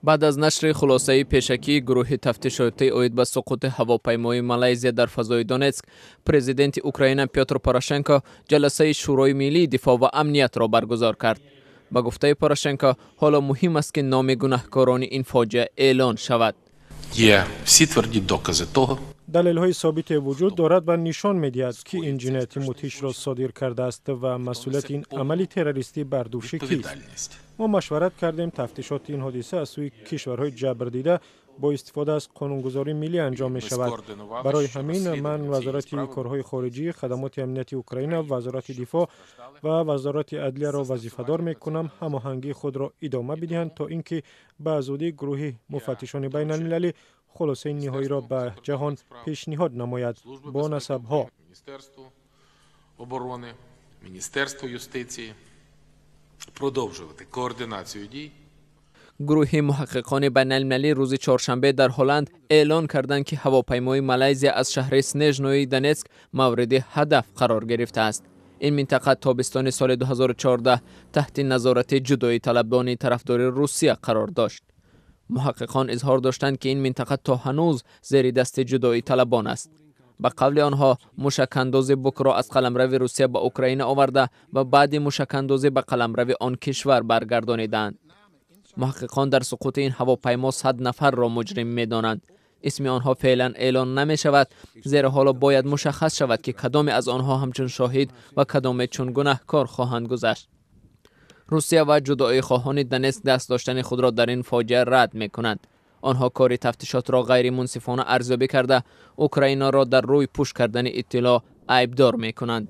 بعد از نشر خلاصه پیشکی گروه تفتیشاتی اید به سقوط هواپیمای مالزی در فضای دونتسک، پرزیدنت اوکراین پیوتر پوروشنکو جلسه شورای ملی دفاع و امنیت را برگزار کرد. با گفته پوروشنکو حالا مهم است که نام گناهکاران این فاجعه اعلان شود. всі тверді докази того. دلیل‌های ثابت وجود دارد و نشان می‌دهد که این جنایت مدهش را صادر کرده است و مسئولیت این عمل تروریستی بر دوش کیست. ما مشورت کردیم تفتیشات این حادثه از سوی کشورهای جبردیده با استفاده از قانونگذاری ملی انجام می شود. برای همین من وزارت کارهای خارجی، خدمات امنیتی اوکراین، وزارت دفاع و وزارت عدلیه را وظیفه‌دار می کنم هماهنگی خود را ادامه بدهند تا اینکه به زودی گروه مفتشان بین المللی خلاصه نهایی را به جهان پیشنهاد نماید. با نسب‌ها Міністерство юстиції продовжувати координацію дій. گروه محققان بین المللی روز چهارشنبه در هلند اعلان کردند که هواپیمای مالزی از شهر سنژنوی دونتسک مورد هدف قرار گرفته است. این منطقه تابستان سال 2014 تحت نظارت جدایی طلبان طرفدار روسیه قرار داشت. محققان اظهار داشتند که این منطقه تا هنوز زیر دست جدایی طلبان است. به قول آنها موشک‌انداز بوک را از قلمرو روسیه به اوکراین آورده و بعد موشک‌اندازی به قلمرو آن کشور برگردانیدند. محققان در سقوط این هواپیما 100 نفر را مجرم می‌دانند. اسم آنها فعلا اعلان نمی شود، زیرا حالا باید مشخص شود که کدام از آنها همچون شاهد و کدام چون گناهکار خواهند گذشت. روسیه و جدایی خواهان دونتسک دست داشتن خود را در این فاجعه رد می‌کنند. آنها کار تفتیشات را غیر منصفانه ارزیابی کرده اوکراین را در روی پوش کردن اطلاع عیبدار می‌کنند.